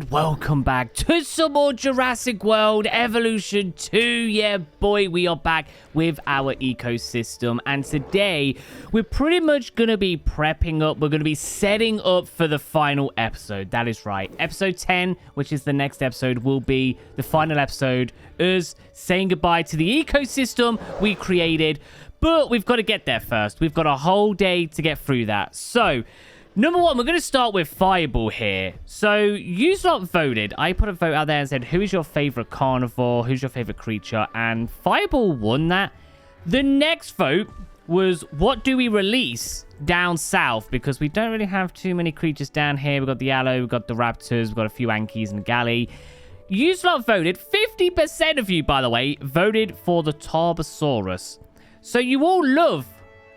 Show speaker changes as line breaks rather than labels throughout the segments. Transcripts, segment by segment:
and welcome back to some more Jurassic World Evolution 2. Yeah, boy, we are back with our ecosystem, and today we're pretty much going to be prepping up. We're going to be setting up for the final episode. That is right. Episode 10, which is the next episode, will be the final episode, us saying goodbye to the ecosystem we created. But we've got to get there first. We've got a whole day to get through that. So, number one, we're going to start with Fireball here. So, you lot voted. I put a vote out there and said, who is your favorite carnivore? Who's your favorite creature? And Fireball won that. The next vote was, what do we release down south? Because we don't really have too many creatures down here. We've got the Allo, we've got the Raptors, we've got a few Ankies and Galley. You lot voted. 50% of you, by the way, voted for the Tarbosaurus. So, you all love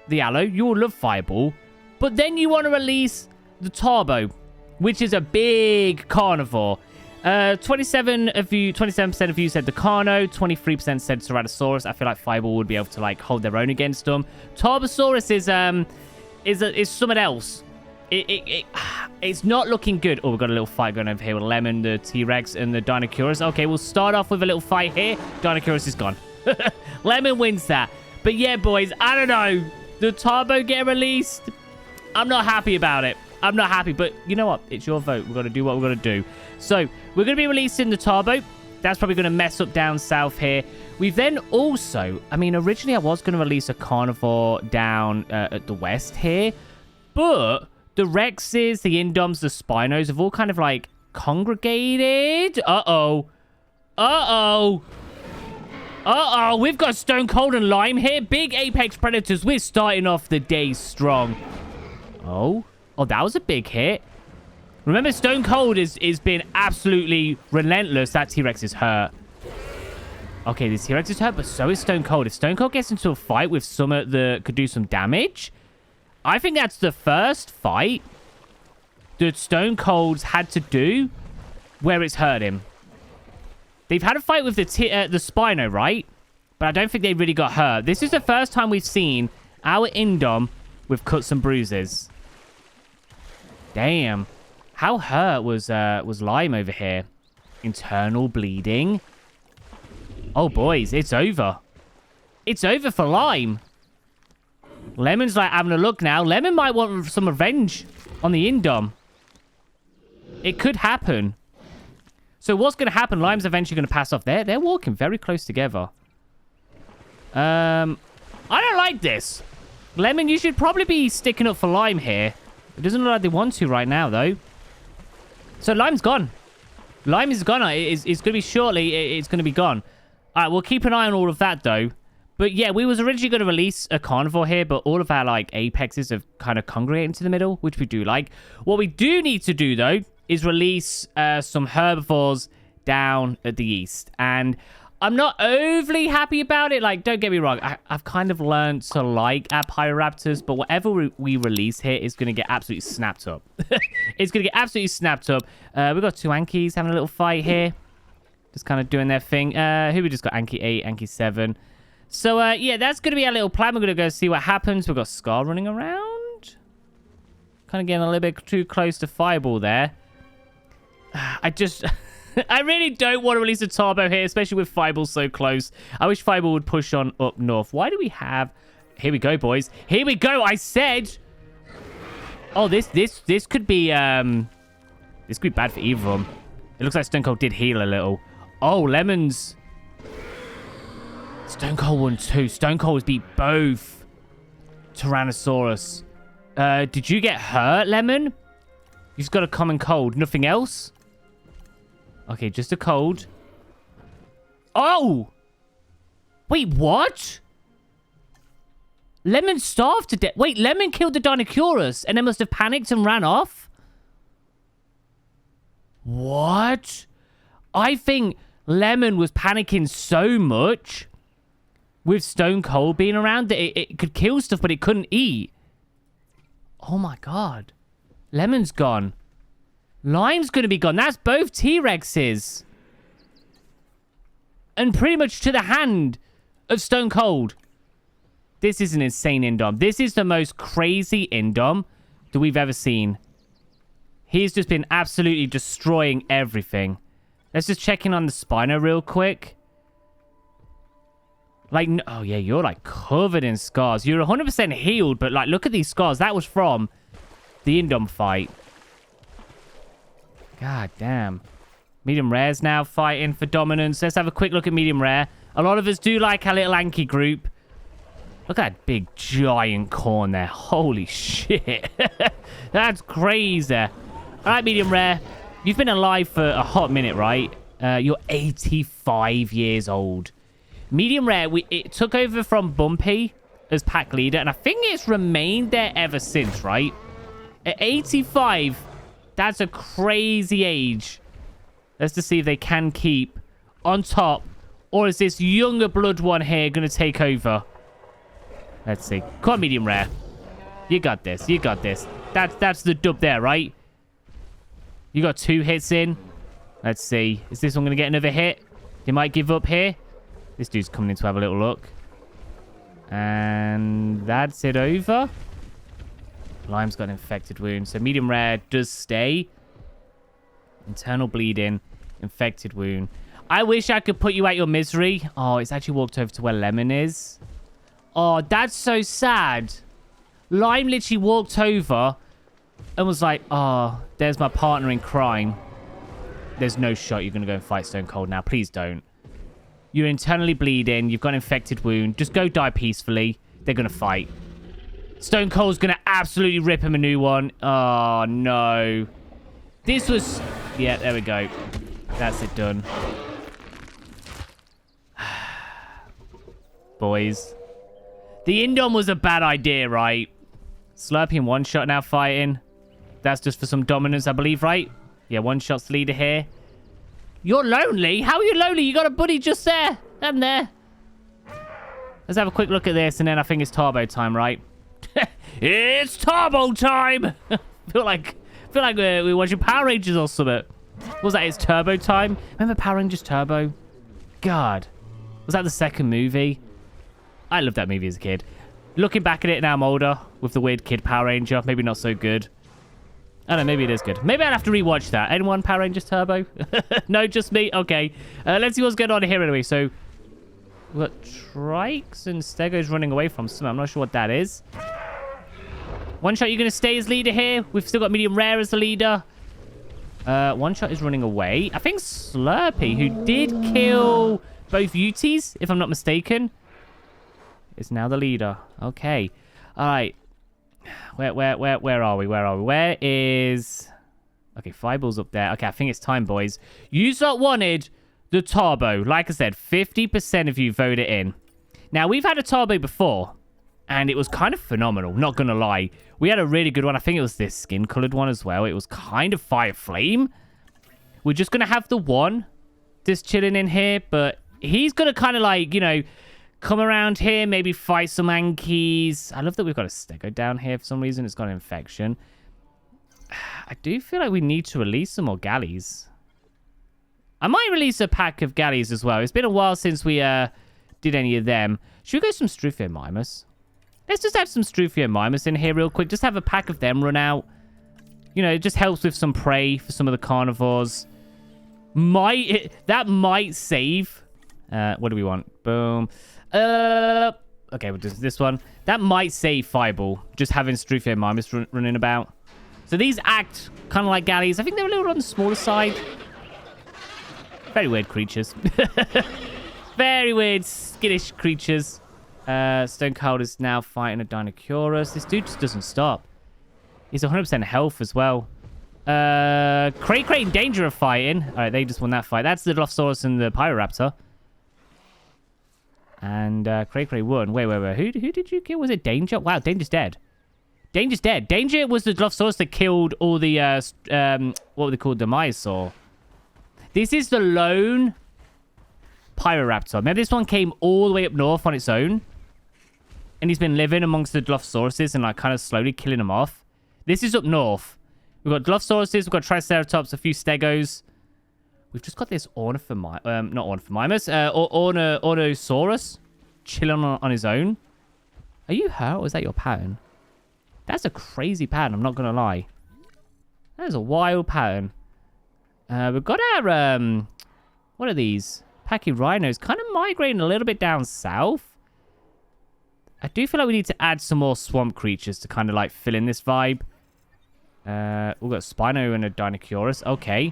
the Allo. You all love Fireball. But then you want to release the Tarbo, which is a big carnivore. 27% of you said the Carno, 23% said Tyrannosaurus. I feel like Fireball would be able to like hold their own against them. Tarbosaurus is something else. It's not looking good. Oh, we've got a little fight going over here with Lemon, the T-Rex, and the Dinosaurus. Okay, we'll start off with a little fight here. Dinosaurus is gone. Lemon wins that. But yeah, boys, I don't know. The Tarbo get released. I'm not happy about it. I'm not happy, but you know what? It's your vote. We're going to do what we're going to do. So, we're going to be releasing the Tarbo. That's probably going to mess up down south here. We've then also, I mean, originally I was going to release a carnivore down at the west here, but the Rexes, the Indoms, the Spinos have all kind of like congregated. Uh-oh. We've got Stone Cold and Lime here. Big Apex Predators. We're starting off the day strong. Oh, that was a big hit. Remember, Stone Cold is being absolutely relentless. That T-Rex is hurt. Okay, this T-Rex is hurt, but so is Stone Cold. If Stone Cold gets into a fight with Summit that could do some damage, I think that's the first fight that Stone Cold's had to do where it's hurt him. They've had a fight with the Spino, right? But I don't think they really got hurt. This is the first time we've seen our Indom with cuts and bruises. Damn. How hurt was Lime over here? Internal bleeding. Oh, boys, it's over. It's over for Lime. Lemon's like having a look now. Lemon might want some revenge on the Indom. It could happen. So what's going to happen? Lime's eventually going to pass off. They're walking very close together. I don't like this. Lemon, you should probably be sticking up for Lime here. It doesn't look like they want to right now, though. So Lime's gone. Lime is gone. It's going to be shortly. It's going to be gone. All right, we'll keep an eye on all of that, though. But yeah, we was originally going to release a carnivore here, but all of our like apexes have kind of congregated into the middle, which we do like. What we do need to do, though, is release some herbivores down at the east. And I'm not overly happy about it. Like, don't get me wrong. I've kind of learned to like our Pyroraptors, but whatever we release here is going to get absolutely snapped up. It's going to get absolutely snapped up. We've got two Ankies having a little fight here. Just kind of doing their thing. Who we just got? Anki 8, Anki 7. So, yeah, that's going to be our little plan. We're going to go see what happens. We've got Scar running around. Kind of getting a little bit too close to Fireball there. I really don't want to release a Tarbo here, especially with Fireball so close. I wish Fireball would push on up north. Why do we have... Here we go, boys. Here we go. I said... Oh, this could be... This could be bad for either of them. It looks like Stone Cold did heal a little. Oh, Lemons. Stone Cold won too. Stone Cold beat both Tyrannosaurus. Did you get hurt, Lemon? You've got a common cold. Nothing else? Okay, just a cold. Oh! Wait, what? Lemon starved to death. Wait, Lemon killed the Dinosaurus and then must have panicked and ran off? What? I think Lemon was panicking so much with Stone Cold being around that it could kill stuff, but it couldn't eat. Oh my god. Lemon's gone. Lime's going to be gone. That's both T-Rexes. And pretty much to the hand of Stone Cold. This is an insane Indom. This is the most crazy Indom that we've ever seen. He's just been absolutely destroying everything. Let's just check in on the Spino real quick. Like, oh yeah, you're like covered in scars. You're 100% healed, but like, look at these scars. That was from the Indom fight. God damn. Medium rare's now fighting for dominance. Let's have a quick look at medium rare. A lot of us do like our little Anki group. Look at that big giant corn there. Holy shit. That's crazy. All right, medium rare. You've been alive for a hot minute, right? You're 85 years old. Medium rare, it took over from Bumpy as pack leader, and I think it's remained there ever since, right? At 85, that's a crazy age. Let's just see if they can keep on top, or is this younger blood one here going to take over? Let's see. Come on, medium rare. You got this. You got this. That's the dub there, right? You got 2 hits in. Let's see. Is this one going to get another hit? He might give up here. This dude's coming in to have a little look. And that's it over. Lime's got an infected wound. So medium rare does stay. Internal bleeding. Infected wound. I wish I could put you out your misery. Oh, it's actually walked over to where Lemon is. Oh, that's so sad. Lime literally walked over and was like, oh, there's my partner in crime. There's no shot you're going to go and fight Stone Cold now. Please don't. You're internally bleeding. You've got an infected wound. Just go die peacefully. They're going to fight. Stone Cold's going to absolutely rip him a new one. Oh, no. This was... Yeah, there we go. That's it done. Boys. The Indom was a bad idea, right? Slurpee in one shot now fighting. That's just for some dominance, I believe, right? Yeah, one shot's leader here. You're lonely? How are you lonely? You got a buddy just there. And there. Let's have a quick look at this, and then I think it's turbo time, right? It's turbo time! feel like we're watching Power Rangers or something. What was that? It's turbo time? Remember Power Rangers Turbo? God. Was that the second movie? I loved that movie as a kid. Looking back at it now I'm older, with the weird kid Power Ranger, maybe not so good. I don't know, maybe it is good. Maybe I'd have to rewatch that. Anyone Power Rangers Turbo? No, just me? Okay. Let's see what's going on here anyway. So, we've got Trikes and Stegos running away from something. I'm not sure what that is. One shot, you're going to stay as leader here. We've still got medium rare as the leader. One shot is running away. I think Slurpee, who did kill both Uties, if I'm not mistaken, is now the leader. Okay. All right. Where are we? Where are we? Where is... Okay, Fireball's up there. Okay, I think it's time, boys. You wanted the Turbo. Like I said, 50% of you voted in. Now, we've had a Turbo before, and it was kind of phenomenal, not gonna lie. We had a really good one. I think it was this skin-colored one as well. It was kind of Fire Flame. We're just gonna have the one just chilling in here, but he's gonna kind of like, you know... come around here, maybe fight some Ankies. I love that we've got a Stego down here for some reason. It's got an infection. I do feel like we need to release some more Galleys. I might release a pack of Galleys as well. It's been a while since we did any of them. Should we go some Struthiomimus? Let's just have some Struthiomimus in here real quick. Just have a pack of them run out. You know, it just helps with some prey for some of the carnivores. That might save. What do we want? Boom. Okay, we'll do this one. That might save Fireball, just having Struthiomimus running about. So these act kind of like Galleys. I think they're a little on the smaller side. Very weird creatures. Very weird, skittish creatures. Stone Cold is now fighting a Dinosaurus. This dude just doesn't stop. He's 100% health as well. Cray in danger of fighting. All right, they just won that fight. That's the Dilophosaurus and the Pyroraptor. And Cray won. Wait. Who did you kill? Was it Danger? Wow, Danger's dead. Danger's dead. Danger was the Dilophosaurus that killed all the, what were they called? The Myosaur. This is the lone Pyroraptor. Remember, this one came all the way up north on its own. And he's been living amongst the Dilophosauruses and, like, kind of slowly killing them off. This is up north. We've got Dilophosauruses, we've got Triceratops, a few Stegos. We've just got this Ornosaurus chilling on his own. Are you hurt or is that your pattern? That's a crazy pattern, I'm not going to lie. That is a wild pattern. We've got our, what are these? Packy rhinos kind of migrating a little bit down south. I do feel like we need to add some more swamp creatures to kind of like fill in this vibe. We've got Spino and a Dinosaurus. Okay.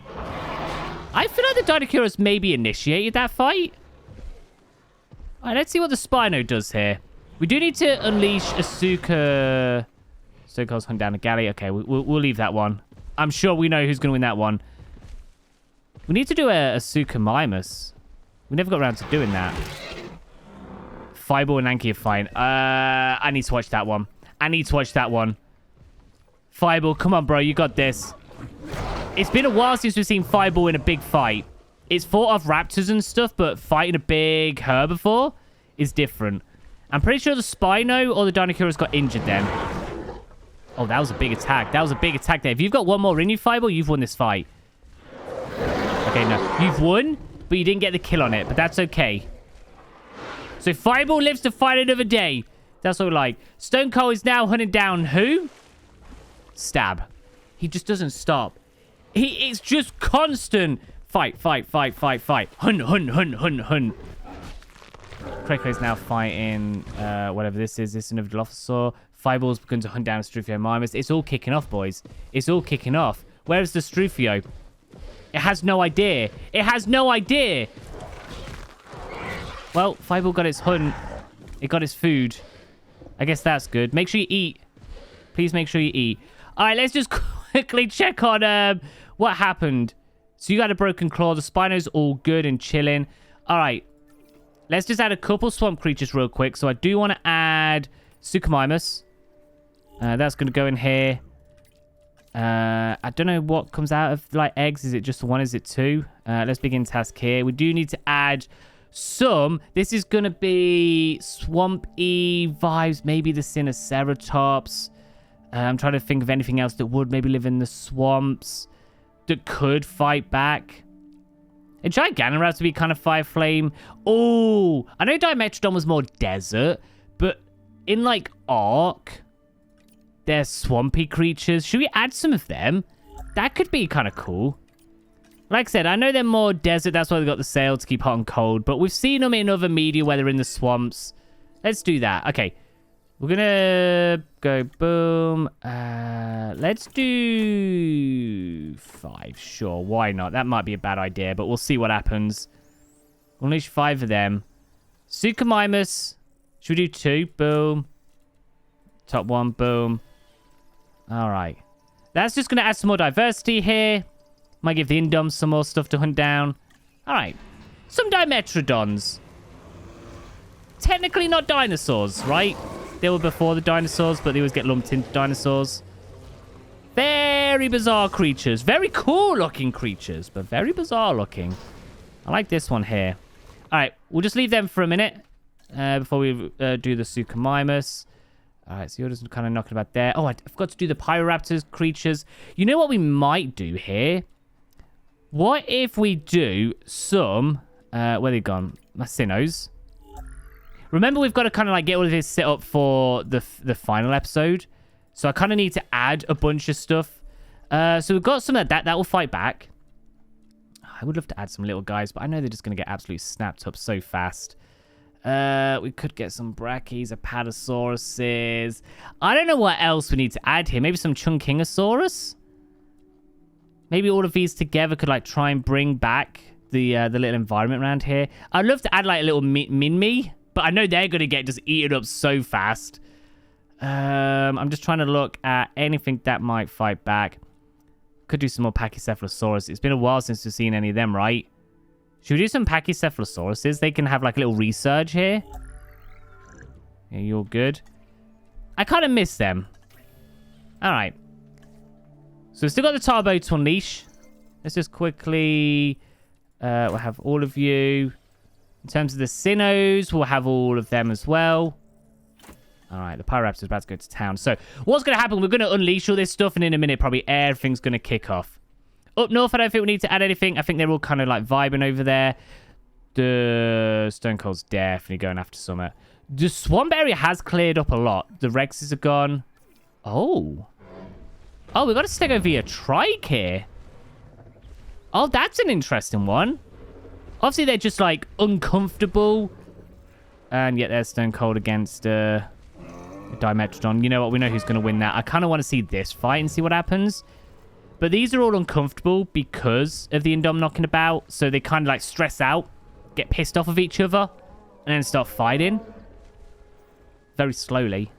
I feel like the Dinosaurus maybe initiated that fight. All right, let's see what the Spino does here. We do need to unleash Asuka. Asuka's hunt down a galley. Okay, we'll leave that one. I'm sure we know who's going to win that one. We need to do a Asuka Mimus. We never got around to doing that. Fireball and Anki are fine. I need to watch that one. Fireball, come on, bro. You got this. It's been a while since we've seen Fireball in a big fight. It's fought off raptors and stuff, but fighting a big herbivore is different. I'm pretty sure the Spino or the Dinosaurus got injured then. Oh, that was a big attack. There. If you've got one more in you, Fireball, you've won this fight. Okay, no. You've won, but you didn't get the kill on it, but that's okay. So Fireball lives to fight another day. That's what we like. Stone Cold is now hunting down who? Stab. He just doesn't stop. It's just constant. Fight. Hun. Krako's now fighting whatever this is. This is another Dilophosaur. Fireball's begun to hunt down a Strufio Mimus. It's all kicking off, boys. It's all kicking off. Where's the Strufio? It has no idea. Well, Fireball got its hunt. It got its food. I guess that's good. Make sure you eat. Please make sure you eat. All right, let's just quickly check on what happened. So you got a broken claw. The Spino's all good and chilling. All right. Let's just add a couple swamp creatures real quick. So I do want to add Suchomimus. That's going to go in here. I don't know what comes out of like eggs. Is it just one? Is it two? Let's begin task here. We do need to add some. This is going to be swampy vibes. Maybe the Sinoceratops. I'm trying to think of anything else that would maybe live in the swamps that could fight back. A Giganorads to be kind of fire flame. Oh, I know Dimetrodon was more desert, but in like Ark, they're swampy creatures. Should we add some of them? That could be kind of cool. Like I said, I know they're more desert. That's why they got the sail to keep hot and cold. But we've seen them in other media where they're in the swamps. Let's do that. Okay. We're going to go boom. Let's do 5. Sure, why not? That might be a bad idea, but we'll see what happens. We'll unleash 5 of them. Suchomimus. Should we do 2? Boom. Top 1, boom. All right. That's just going to add some more diversity here. Might give the Indoms some more stuff to hunt down. All right. Some Dimetrodons. Technically not dinosaurs, right? They were before the dinosaurs, but they always get lumped into dinosaurs. Very bizarre creatures. Very cool looking creatures, but very bizarre looking. I like this one here. All right, we'll just leave them for a minute before we do the Suchomimus. All right, so you're just kind of knocking about there. Oh, I forgot to do the Pyroraptors creatures. You know what we might do here? What if we do some... where are they gone? My Sinos. Remember, we've got to kind of like get all of this set up for the final episode. So I kind of need to add a bunch of stuff. So we've got some of that. That will fight back. I would love to add some little guys, but I know they're just going to get absolutely snapped up so fast. We could get some Brachies, Apatosauruses. I don't know what else we need to add here. Maybe some Chunkingosaurus? Maybe all of these together could like try and bring back the little environment around here. I'd love to add like a little Min-Me. But I know they're going to get just eaten up so fast. I'm just trying to look at anything that might fight back. Could do some more Pachycephalosaurus. It's been a while since we've seen any of them, right? Should we do some Pachycephalosauruses? They can have like a little resurge here. Yeah, you're good. I kind of miss them. All right. So we've still got the Tarbo to unleash. Let's just quickly... we'll have all of you... In terms of the Sinos, we'll have all of them as well. All right, the Pyroraptor's about to go to town. So what's going to happen? We're going to unleash all this stuff, and in a minute, probably everything's going to kick off. Up north, I don't think we need to add anything. I think they're all kind of like vibing over there. The Stone Cold's definitely going after Summit. The swamp area has cleared up a lot. The Rexes are gone. Oh. Oh, we got a Stegovia trike here. Oh, that's an interesting one. Obviously, they're just, like, uncomfortable. And yet they're stone cold against Dimetrodon. You know what? We know who's going to win that. I kind of want to see this fight and see what happens. But these are all uncomfortable because of the Indom knocking about. So they kind of, like, stress out, get pissed off of each other, and then start fighting. Very slowly.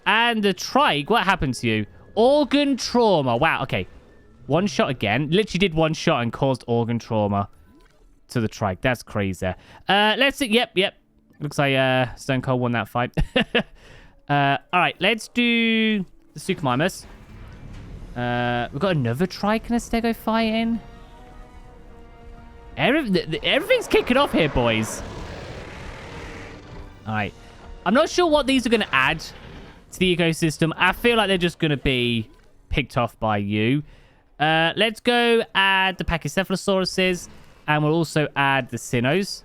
And the trike, what happened to you? Organ trauma. Wow, okay. One shot again. Literally did one shot and caused organ trauma to the trike. That's crazy. Let's see. Yep. Looks like Stone Cold won that fight. All right, let's do the Suchomimus. We've got another trike and a Stego fighting. Everything's kicking off here, boys. All right. I'm not sure what these are going to add to the ecosystem. I feel like they're just going to be picked off by you. Let's go add the Pachycephalosauruses, and we'll also add the Sinnohs.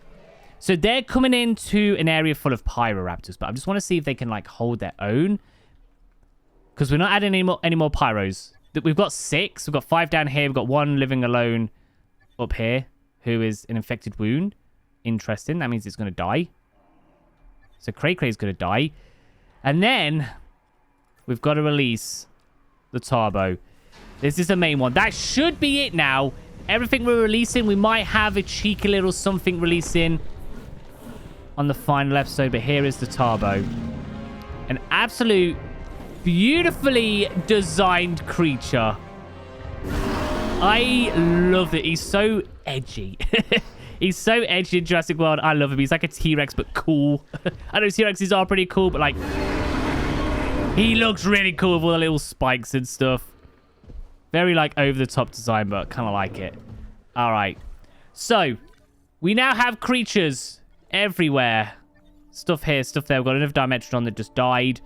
So they're coming into an area full of Pyroraptors, but I just want to see if they can, like, hold their own. Because we're not adding any more Pyros. We've got 6. We've got 5 down here. We've got 1 living alone up here, who is an infected wound. Interesting. That means it's going to die. So Cray is going to die. And then we've got to release the Tarbo. This is the main one. That should be it now. Everything we're releasing, we might have a cheeky little something releasing on the final episode, but here is the Tarbo. An absolute beautifully designed creature. I love it. He's so edgy. He's so edgy in Jurassic World. I love him. He's like a T-Rex, but cool. I know T-Rexes are pretty cool, but, like, he looks really cool with all the little spikes and stuff. Very, like, over-the-top design, but kind of like it. All right. So, we now have creatures everywhere. Stuff here, stuff there. We've got another Dimetrodon that just died.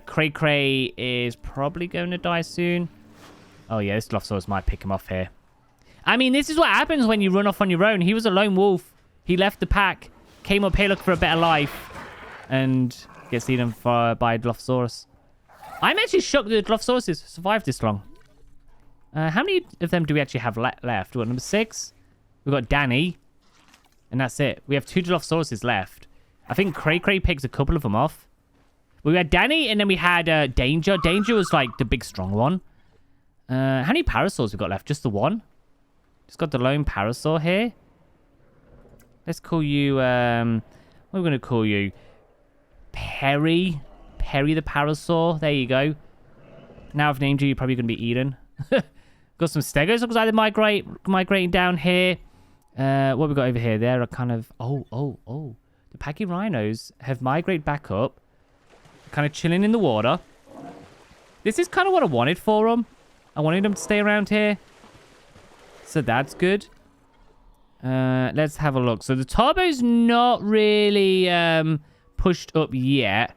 Cray is probably going to die soon. Oh, yeah, this Dilophosaurus might pick him off here. I mean, this is what happens when you run off on your own. He was a lone wolf. He left the pack, came up here looking for a better life, and gets eaten by a Dilophosaurus. I'm actually shocked that the Dilophosaurus survived this long. How many of them do we actually have left? We've got number 6. We've got Danny. And that's it. We have 2 Dilophosauruses left. I think Cray picks a couple of them off. We had Danny, and then we had Danger. Danger was, like, the big, strong one. How many Parasaurs we got left? Just the one? Just got the lone Parasaur here. Let's call you, what are we going to call you? Perry. Perry the Parasaur. There you go. Now I've named you, you're probably going to be eaten. Got some Stegos. Looks like they're migrating down here. What we got over here? They're a kind of... Oh. The Pachyrhinos have migrated back up. Kind of chilling in the water. This is kind of what I wanted for them. I wanted them to stay around here. So that's good. Let's have a look. So the Tarbo's not really pushed up yet.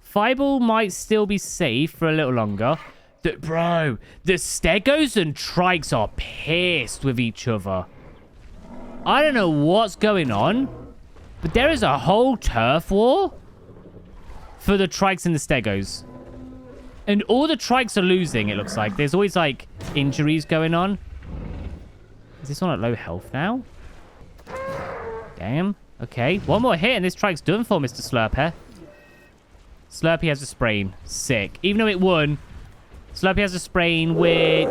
Fireball might still be safe for a little longer. Bro, the Stegos and Trikes are pissed with each other. I don't know what's going on, but there is a whole turf war for the Trikes and the Stegos. And all the Trikes are losing, it looks like. There's always, like, injuries going on. Is this one at low health now? Damn. Okay. One more hit and this Trike's done for, Mr. Slurper. Slurpee has a sprain. Sick. Even though it won, Slurpee has a sprain, which...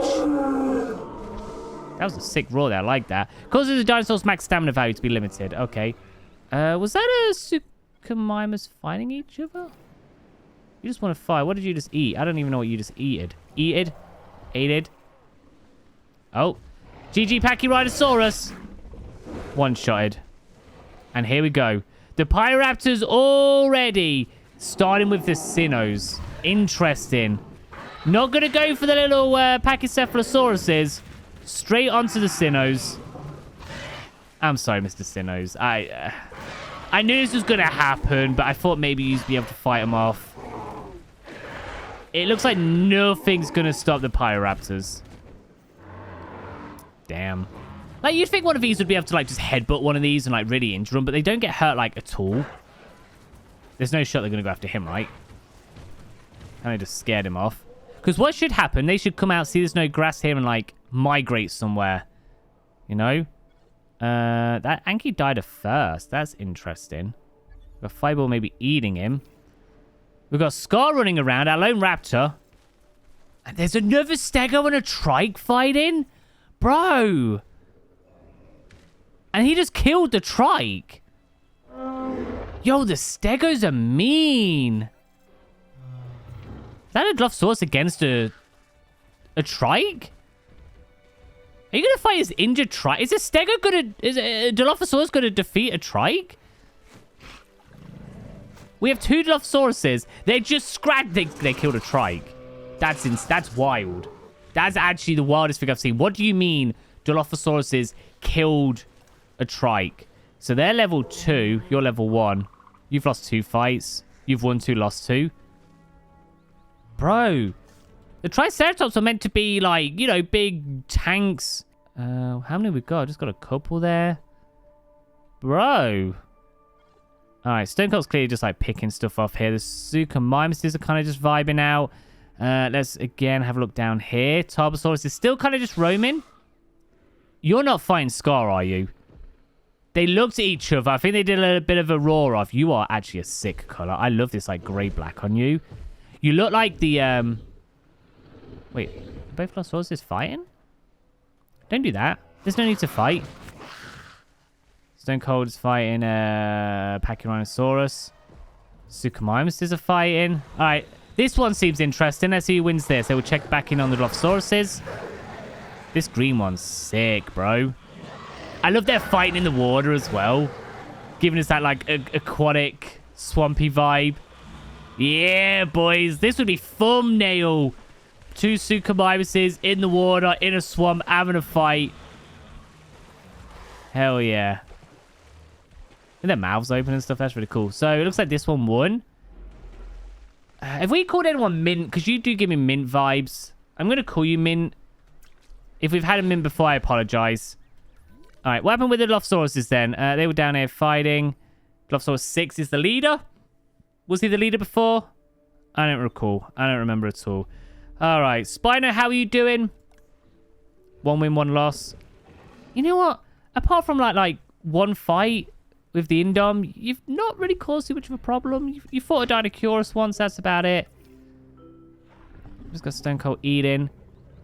That was a sick roar there. I like that. Causes the dinosaur's max stamina value to be limited. Okay. Was that a Suchomimus fighting each other? You just want to fight. What did you just eat? I don't even know what you just eated. Eated. Oh. GG Pachyrhinosaurus. One-shotted. And here we go. The Pyroraptors already starting with the Sinnohs. Interesting. Not going to go for the little Pachycephalosauruses. Straight onto the Sinnohs. I'm sorry, Mr. Sinnohs. I knew this was going to happen, but I thought maybe you'd be able to fight them off. It looks like nothing's going to stop the Pyroraptors. Damn. Like, you'd think one of these would be able to, like, just headbutt one of these and, like, really injure them, but they don't get hurt, like, at all. There's no shot they're going to go after him, right? And I just scared him off. Because what should happen, they should come out, see there's no grass here, and, like, migrate somewhere. You know? That Anki died at first. That's interesting. We've got Fireball maybe eating him. We've got Scar running around, our lone raptor. And there's another Stego and a Trike fighting? Bro. And he just killed the Trike. Yo, the Stegos are mean. Is that a Dilophosaurus against a Trike? Are you going to fight his injured Trike? Is a Stego going to... Is a Dilophosaurus going to defeat a Trike? We have 2 Dilophosauruses. They just scratched... They killed a Trike. That's wild. That's actually the wildest thing I've seen. What do you mean Dilophosauruses killed a Trike? So they're level 2. You're level 1. You've lost 2 fights. You've won 2, lost 2. Bro. The Triceratops are meant to be like, you know, big tanks. How many we got? Just got a couple there. Bro. Alright, Stone Cold's clearly just like picking stuff off here. The Suchomimuses are kind of just vibing out. Let's again have a look down here. Tarbosaurus is still kind of just roaming. You're not fighting Scar, are you? They looked at each other. I think they did a little bit of a roar off. You are actually a sick color. I love this like grey-black on you. You look like the... Wait, are both Dilophosaurus fighting? Don't do that. There's no need to fight. Stone Cold is fighting Pachyrhinosaurus. Suchomimuses are fighting. Alright, this one seems interesting. Let's see who wins this. So we'll check back in on the Dilophosauruses. This green one's sick, bro. I love their fighting in the water as well. Giving us that, like, aquatic, swampy vibe. Yeah, boys. This would be thumbnail. 2 Suchomimuses in the water, in a swamp, having a fight. Hell yeah. And their mouths open and stuff. That's really cool. So, it looks like this one won. Have we called anyone Mint? Because you do give me Mint vibes. I'm going to call you Mint. If we've had a Mint before, I apologize. Alright, what happened with the Dilophosauruses then? They were down here fighting. Dilophosaurus 6 is the leader. Was he the leader before? I don't recall. I don't remember at all. Alright, Spino, how are you doing? 1 win, 1 loss. You know what? Apart from like one fight with the Indom, you've not really caused too much of a problem. You fought a Dinosaurus once, that's about it. Just got Stone Cold eating.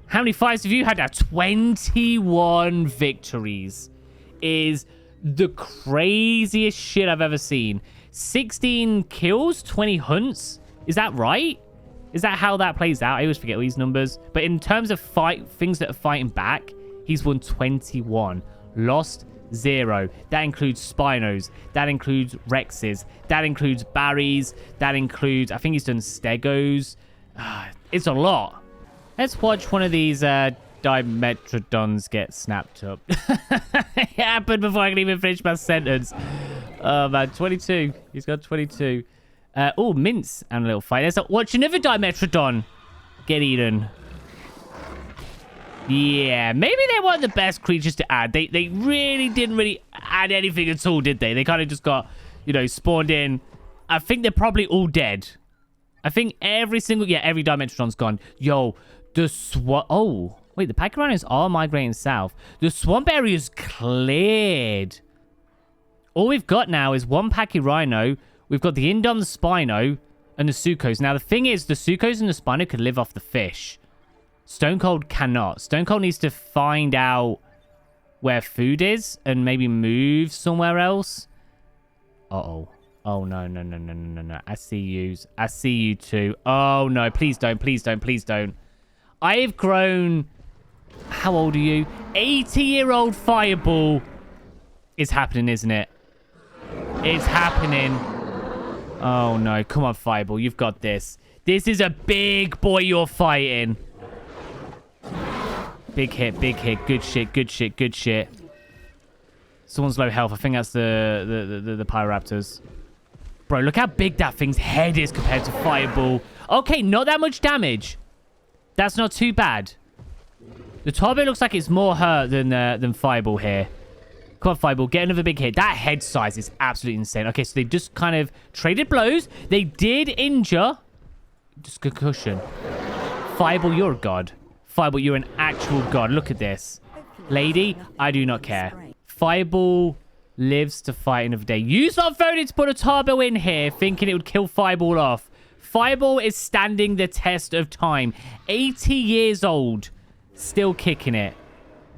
How many fights have you had now? 21 victories is the craziest shit I've ever seen. 16 kills, 20 hunts. Is that right? Is that how that plays out? I always forget all these numbers. But in terms of things that are fighting back, he's won 21. Lost 0. That includes Spinos. That includes Rexes. That includes Barrys. That includes... I think he's done Stegos. It's a lot. Let's watch one of these Dimetrodons get snapped up. It happened before I can even finish my sentence. Oh, man. 22. He's got 22. Oh, Mince and a little fight. Let's watch another Dimetrodon get eaten. Yeah, maybe they weren't the best creatures to add. They really didn't add anything at all, did they? They kind of just got, you know, spawned in. I think they're probably all dead. I think every Dimetrodon's gone. Yo, the swamp... Oh, wait, the Pachyrhinos are migrating south. The swamp area's cleared. All we've got now is 1 Pachyrhino. We've got the Indom, the Spino, and the Suchos. Now, the thing is, the Suchos and the Spino could live off the fish. Stone Cold cannot. Stone Cold needs to find out where food is and maybe move somewhere else. Uh-oh. Oh, no. I see yous. I see you too. Oh, no. Please don't. Please don't. Please don't. I've grown... How old are you? 80-year-old Fireball. It's happening, isn't it? It's happening. Oh, no. Come on, Fireball. You've got this. This is a big boy you're fighting. Big hit. Big hit. Good shit. Good shit. Good shit. Someone's low health. I think that's the Pyroraptors. Bro, look how big that thing's head is compared to Fireball. Okay, not that much damage. That's not too bad. The Turbo looks like it's more hurt than Fireball here. Come on, Fireball. Get another big hit. That head size is absolutely insane. Okay, so they just kind of traded blows. They did injure just concussion. Fireball, you're a god. Fireball, you're an actual god. Look at this. Lady, I do not care. Fireball lives to fight another day. You not voted to put a turbo in here thinking it would kill Fireball off. Fireball is standing the test of time. 80 years old. Still kicking it.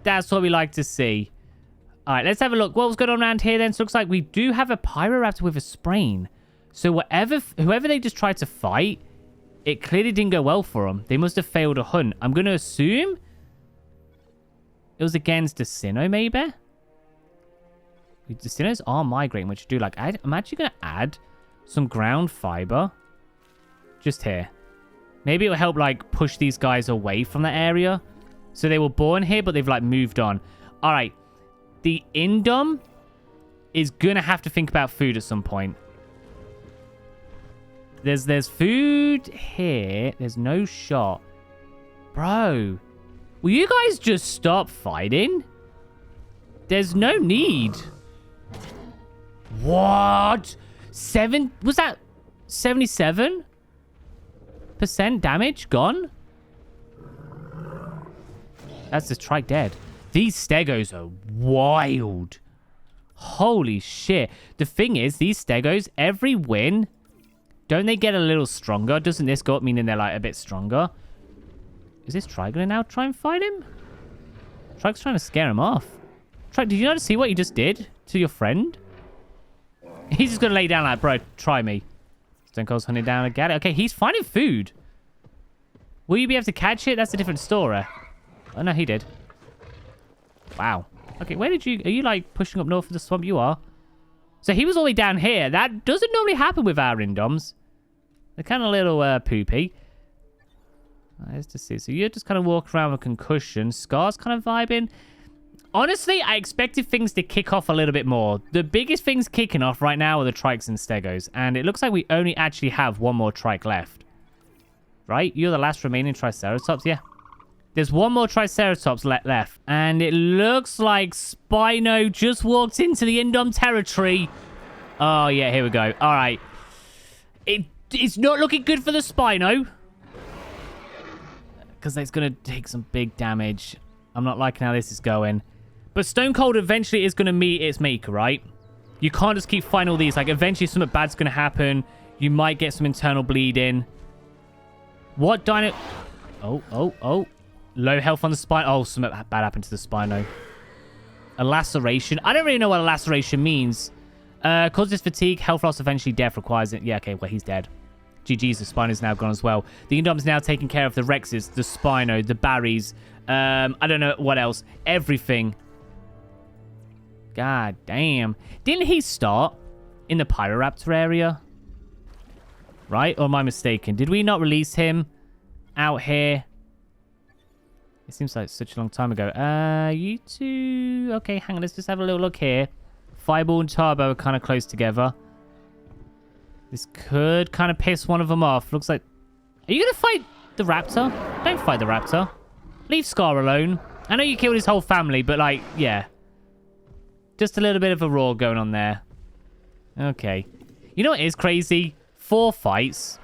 That's what we like to see. All right, let's have a look. What was going on around here then? So it looks like we do have a Pyroraptor with a sprain. So whoever they just tried to fight, it clearly didn't go well for them. They must have failed a hunt. I'm going to assume it was against Dicino, maybe? Dicinos are migrating, which do like... I'm actually going to add some ground fiber just here. Maybe it will help, like, push these guys away from the area. So they were born here, but they've, like, moved on. All right. The Indom is going to have to think about food at some point. There's food here. There's no shot. Bro, will you guys just stop fighting? There's no need. What? Was that 77% damage gone? That's the trike dead. These stegos are wild. Holy shit. The thing is, these stegos, every win, don't they get a little stronger? Doesn't this go up meaning they're like a bit stronger? Is this Trike gonna now try and fight him? Trike's trying to scare him off. Trike, did you not see what you just did to your friend? He's just gonna lay down like, bro, try me. Stone Cold's hunting down a gat. Okay, he's finding food. Will you be able to catch it? That's a different story. Oh, no, he did. Wow. Okay, where did you... Are you, like, pushing up north of the swamp? You are. So he was all the way down here. That doesn't normally happen with our Indoms. They're kind of a little poopy. Nice to see. So you're just kind of walking around with concussion. Scar's kind of vibing. Honestly, I expected things to kick off a little bit more. The biggest things kicking off right now are the Trikes and Stegos. And it looks like we only actually have one more Trike left. Right? You're the last remaining Triceratops? Yeah. There's one more Triceratops left. And it looks like Spino just walked into the Indom territory. Oh, yeah. Here we go. All right. It's not looking good for the Spino. Because it's going to take some big damage. I'm not liking how this is going. But Stone Cold eventually is going to meet its maker, right? You can't just keep fighting all these. Like, eventually something bad's going to happen. You might get some internal bleeding. What Dino... Oh. Low health on the spine. Oh, something bad happened to the Spino. A laceration. I don't really know what a laceration means. Causes fatigue, health loss, eventually death requires it. Yeah, okay, well, he's dead. GG's, the Spino's now gone as well. The Indom's now taking care of the Rexes, the Spino, the Barrys. I don't know what else. Everything. God damn. Didn't he start in the Pyroraptor area? Right? Or am I mistaken? Did we not release him out here? It seems like such a long time ago. You two... Okay, hang on. Let's just have a little look here. Fireball and Turbo are kind of close together. This could kind of piss one of them off. Looks like... Are you going to fight the Raptor? Don't fight the Raptor. Leave Scar alone. I know you killed his whole family, but like, yeah. Just a little bit of a roar going on there. Okay. You know what is crazy? 4 fights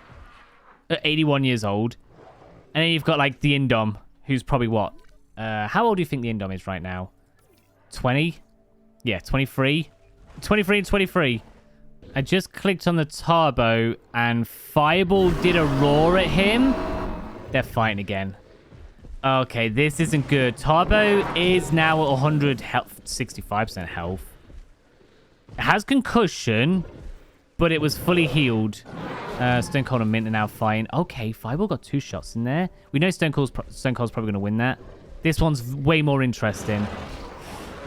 at 81 years old. And then you've got like the Indom, who's probably what? How old do you think the Indom is right now? 20? Yeah, 23. 23 and 23. I just clicked on the Turbo and Fireball did a roar at him. They're fighting again. Okay, this isn't good. Turbo is now at 100 health, 65% health. It has concussion, but it was fully healed. Stone Cold and Mint are now fighting. Okay, Fireball got 2 shots in there. We know Stone Cold's probably going to win that. This one's way more interesting.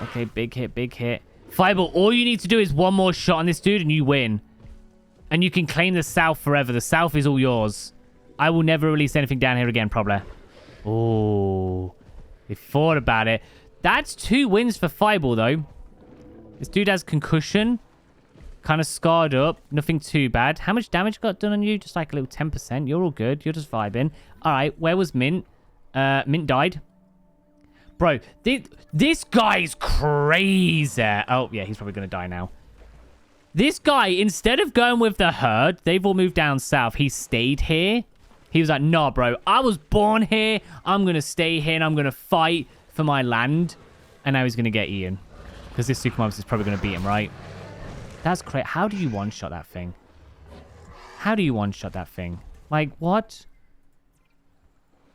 Okay, big hit, big hit. Fireball, all you need to do is one more shot on this dude and you win. And you can claim the South forever. The South is all yours. I will never release anything down here again, probably. Oh, they thought about it. That's 2 wins for Fireball, though. This dude has concussion. Kind of scarred up. Nothing too bad. How much damage got done on you? Just like a little 10%. You're all good. You're just vibing. All right, where was Mint? Mint died. Bro, this guy's crazy. Oh, yeah, he's probably going to die now. This guy, instead of going with the herd, they've all moved down south. He stayed here. He was like, nah, bro, I was born here. I'm going to stay here and I'm going to fight for my land. And now he's going to get eaten. Because this Suchomimus is probably going to beat him, right? That's crazy. How do you one-shot that thing? How do you one-shot that thing? Like, what?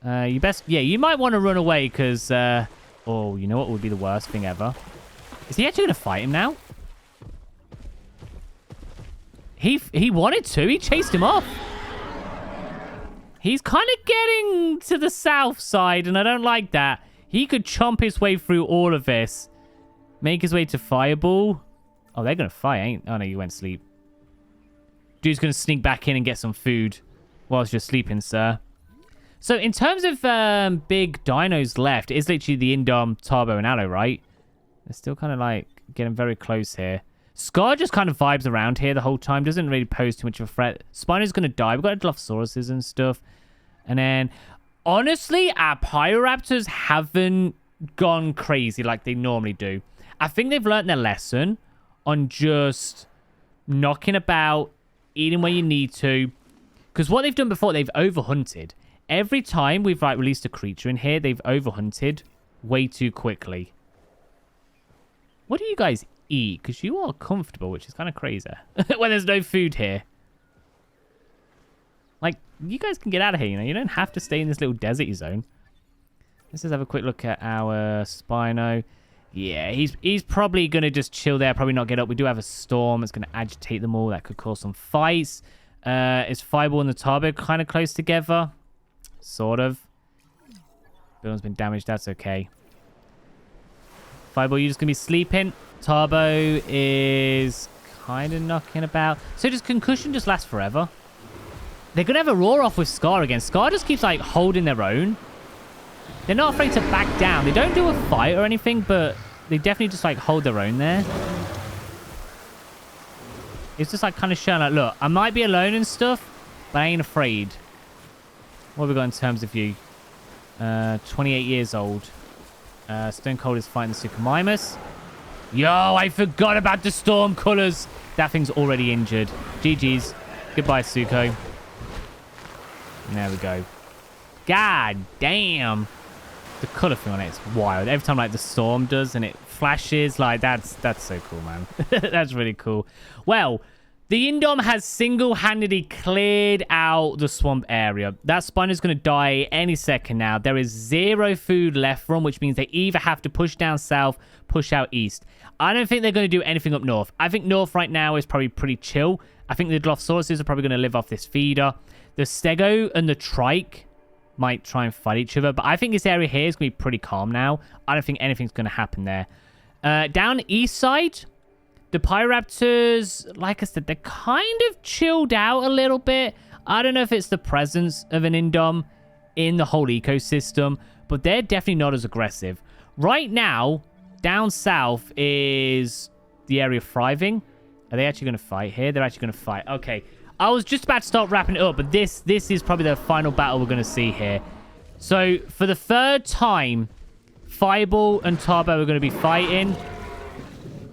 You best... Yeah, you might want to run away because... oh, you know what would be the worst thing ever? Is he actually going to fight him now? He wanted to. He chased him off. He's kind of getting to the south side, and I don't like that. He could chomp his way through all of this. Make his way to Fireball. Oh, they're going to fight, ain't... Oh, no, you went to sleep. Dude's going to sneak back in and get some food whilst you're sleeping, sir. So, in terms of big dinos left, it's literally the Indom, Tarbo, and Allo, right? They're still kind of, like, getting very close here. Scar just kind of vibes around here the whole time. Doesn't really pose too much of a threat. Spino's going to die. We've got Dilophosauruses and stuff. And then, honestly, our Pyroraptors haven't gone crazy like they normally do. I think they've learned their lesson on just knocking about, eating where you need to. Because what they've done before, they've overhunted. Every time we've like released a creature in here, they've overhunted way too quickly. What do you guys eat? Because you are comfortable, which is kind of crazy. When there's no food here. Like, you guys can get out of here, you know? You don't have to stay in this little deserty zone. Let's just have a quick look at our Spino. Yeah, he's probably going to just chill there, probably not get up. We do have a storm. It's going to agitate them all. That could cause some fights. Is Fireball and the Tarbo kind of close together? Sort of. Building's been damaged. That's okay. Fireball, you're just going to be sleeping. Tarbo is kind of knocking about. So does Concussion just last forever? They're going to have a roar off with Scar again. Scar just keeps like holding their own. They're not afraid to back down. They don't do a fight or anything, but they definitely just like hold their own there. It's just like kind of showing like, look, I might be alone and stuff, but I ain't afraid. What have we got in terms of you? 28 years old. Stone Cold is fighting the Suchomimus. Yo, I forgot about the storm colors. That thing's already injured. GG's. Goodbye, Sucho. There we go. God damn. The color thing on it is wild. Every time like the storm does and it flashes, like that's so cool, man. That's really cool. Well, the Indom has single-handedly cleared out the swamp area. That Spino's going to die any second now. There is 0 food left for them, which means they either have to push down south, push out east. I don't think they're going to do anything up north. I think north right now is probably pretty chill. I think the Dilophosauruses are probably going to live off this feeder. The Stego and the Trike might try and fight each other, but I think this area here is going to be pretty calm now. I don't think anything's going to happen there. Down east side, the Pyroraptors, like I said, they're kind of chilled out a little bit. I don't know if it's the presence of an Indom in the whole ecosystem, but they're definitely not as aggressive. Right now, down south is the area thriving. Are they actually going to fight here? They're actually going to fight. Okay. I was just about to start wrapping it up, but this is probably the final battle we're going to see here. So, for the third time, Fireball and Tarbo are going to be fighting.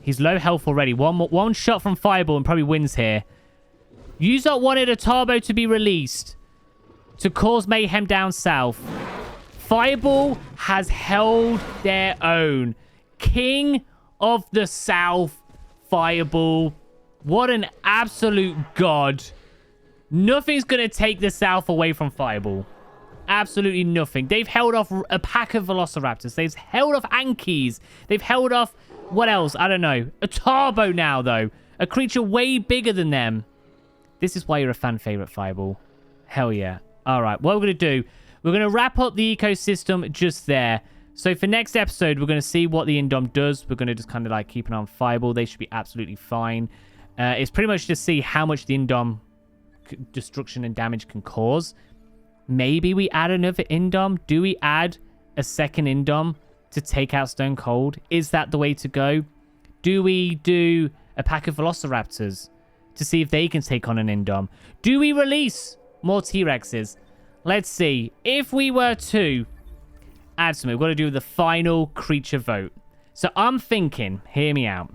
He's low health already. One shot from Fireball and probably wins here. Usopp wanted a Tarbo to be released to cause mayhem down south. Fireball has held their own. King of the South, Fireball. What an absolute god. Nothing's going to take the South away from Fireball. Absolutely nothing. They've held off a pack of Velociraptors. They've held off Ankies. They've held off... What else? I don't know. A Tarbo now, though. A creature way bigger than them. This is why you're a fan favorite, Fireball. Hell yeah. All right. What we're going to do, we're going to wrap up the ecosystem just there. So for next episode, we're going to see what the Indom does. We're going to just kind of like keep an eye on Fireball. They should be absolutely fine. It's pretty much to see how much the Indom destruction and damage can cause. Maybe we add another Indom. Do we add a second Indom to take out Stone Cold? Is that the way to go? Do we do a pack of Velociraptors to see if they can take on an Indom? Do we release more T-Rexes? Let's see. If we were to add something, we've got to do the final creature vote. So I'm thinking, hear me out.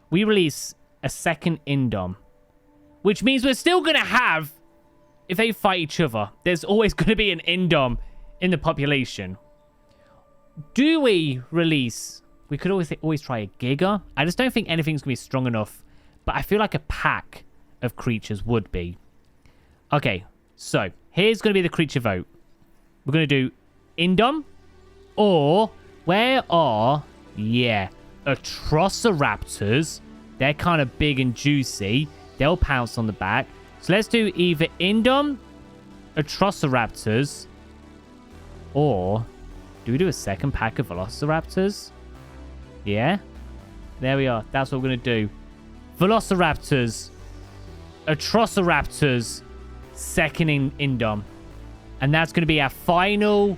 We release a second Indom, which means we're still going to have if they fight each other, there's always going to be an Indom in the population. Do we release... We could always try a Giga. I just don't think anything's going to be strong enough. But I feel like a pack of creatures would be. Okay, so here's going to be the creature vote. We're going to do Indom or where are... Yeah, Atrociraptors. They're kind of big and juicy. They'll pounce on the back. So let's do either Indom, Atrociraptors, or do we do a second pack of Velociraptors? Yeah, there we are. That's what we're going to do. Velociraptors, Atrociraptors, second in Indom. And that's going to be our final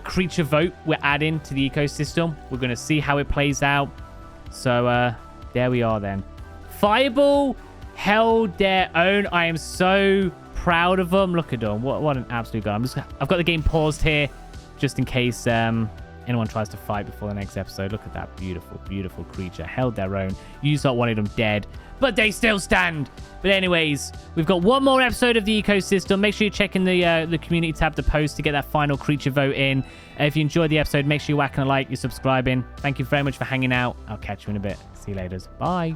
creature vote we're adding to the ecosystem. We're going to see how it plays out. So there we are then. Fireball held their own. I am so proud of them. Look at them. What an absolute guy. I've got the game paused here just in case anyone tries to fight before the next episode. Look at that beautiful, beautiful creature. Held their own. You thought wanted them dead, but they still stand. But anyways, we've got one more episode of the ecosystem. Make sure you check in the community tab, the post, to get that final creature vote in. If you enjoyed the episode, make sure you're whacking a like, you're subscribing. Thank you very much for hanging out. I'll catch you in a bit. See you later. Bye.